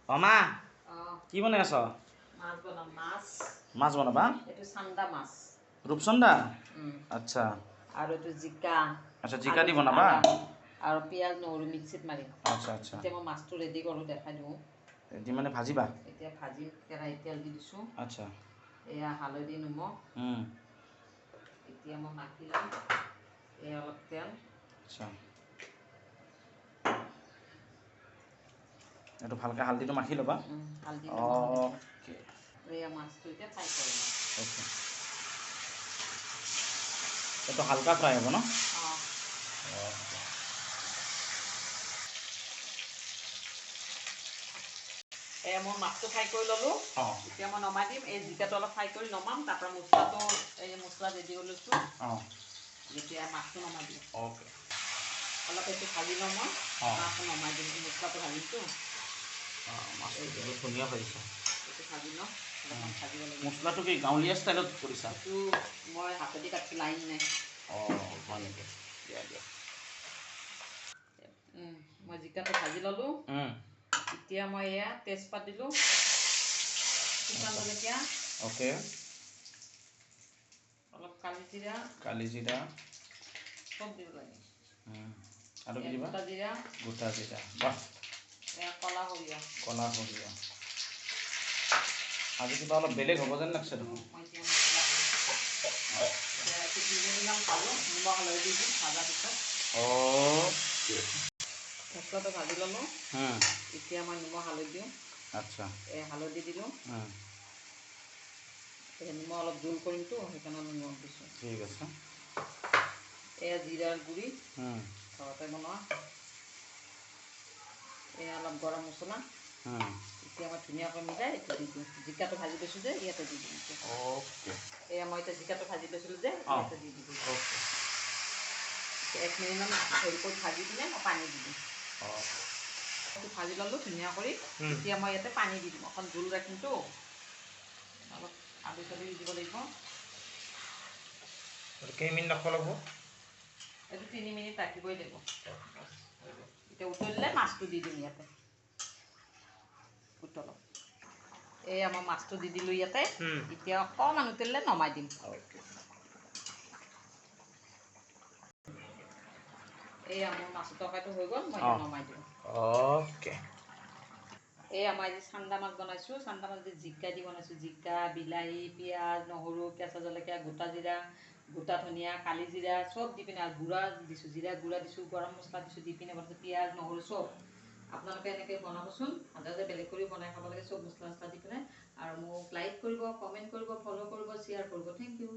অমা অ' কি বনাই আছ? মাছ বনাম মাছ। মাছ বনাবা? এইটো চান্দা মাছ। ৰূপচন্দা? আচ্ছা আৰু এইটো জিকা। আচ্ছা জিকা দি বনাবা? আৰু পিঁয়াজ নহৰু মিক্সিত মাৰিম। আচ্ছা আচ্ছা এতিয়া মই মাছটো ৰেডি কৰোঁ দেখাই দিওঁ। এটি মানে ভাজিবা? এতিয়া ভাজিম, কেৰাহীত তেল দি দিছোঁ। আচ্ছা এয়া হালধি নিমখ। এতিয়া মই মাখি ল'ম। এয়া অলপ তেল। আচ্ছা এইটো ভালকৈ হালধিটো মাখি ল'বা। হালধি অ'কে এয়া মাছটো এতিয়া ফ্ৰাই কৰিম। অ'কে এইটো হালকা ফ্ৰাই হ'ব ন? অঁ এয়া মই মাছটো ফ্ৰাই কৰি ল'লোঁ। অঁ এতিয়া মই নমাই দিম। এই জিকাটো অলপ ফ্ৰাই কৰি নমাম। তাৰপৰা মছলাটো এই মছলা ৰেডি কৰি লৈছোঁ। অঁ এতিয়া মাছটো নমাই দিম। অ'কে অলপ এইটো ভাজি লওঁ মই। আকৌ নমাই দিম। মছলাটো ভাজিছোঁ। মাছটো বহুত ধুনীয়া ভাজিছা। এইটো ভাজি লওঁ। অলপমান ভাজিব লাগিব। মছলাটো কি গাঁৱলীয়া ষ্টাইলত কৰিছা? এইটো মই হাতেদি কাটিছোঁ, লাইন নাই। হয় নেকি? দিয়া দিয়া। মই জিকাটো ভাজি ল'লোঁ। এতিয়া মই এয়া তেজপাত দিলোঁ, শুকান জলকীয়া, অ'কে অলপ কালি জিৰা চব দিব লাগে। আৰু কি দিবা? গোটা জিৰা, গোটা জিৰা বাহ। এয়া ক'লা সৰিয়হ। ক'লা সৰিয়হ। আজি কিবা অলপ বেলেগ হ'ব যেন লাগছে দেখোন। মই এতিয়া মছলা দিম ভাজোঁ, নিমখ হালধি দি দিম ভাজাৰ পিছত। মছলাটো ভাজি ল'লোঁ। এতিয়া মই নিমখ হালধি দিওঁ। আচ্ছা হালধি দিলোঁ। মই অলপ জোল কৰিমতো, সেইকাৰণে অলপ নিমখ দিছোঁ। ঠিক আছে। এয়া জিৰাৰ গুড়ি, ঘৰতে বনোৱা। এয়া অলপ গৰম মছলা। এতিয়া মই ধুনীয়াকৈ মিলাই এইটো দি দিওঁ। জিকাটো ভাজি লৈছোঁ যে ইয়াতে দি দিম এতিয়া। অ'কে এয়া মই এতিয়া জিকাটো ভাজি লৈছিলোঁ যে ইয়াতে দি দিম। অ'কে 1 মিনিটমান হেৰি কৰি ভাজি কিনে মই পানী দি দিম। ভাজি ল'লোঁ ধুনীয়া কৰি। এতিয়া মই ইয়াতে পানী দি দিম। অকণ জোল ৰাখিমতো, অলপ আলু চালু দি দিব লাগিব। কেইমিনিট ৰাখিব লাগিব? এইটো 3 মিনিট ৰাখিবই লাগিব। এতিয়া উতলিলে মাছটো দি দিম ইয়াতে। উতলক। এয়া মই মাছটো দি দিলোঁ ইয়াতে। এতিয়া অকণমান উতলিলে নমাই দিম। এয়া মোৰ মাছৰ তৰকাৰীটো হৈ গ'ল। মই এতিয়া নমাই দিওঁ। অ'কে এয়া মই আজি চান্দা মাছ বনাইছোঁ। চান্দা মাছ দি জিকা দি বনাইছোঁ। জিকা, বিলাহী, পিঁয়াজ, নহৰু, কেঁচা জলকীয়া, গোটা জিৰা, গোটা ধনিয়া, কালি জিৰা চব দি পিনে আৰু গুড়া দিছোঁ, জিৰা গুড়া দিছোঁ, গৰম মছলা দিছোঁ, দি পিনে বনাইছোঁ। পিঁয়াজ, নহৰু চব। আপোনালোকে এনেকৈ বনাবচোন। আন্দাজে বেলেগ কৰিও বনাই খাব লাগে। চব মছলা চছলা দি পিনে। আৰু মোক লাইক কৰিব, কমেণ্ট কৰিব, ফ'ল' কৰিব, শ্বেয়াৰ কৰিব। Thank U.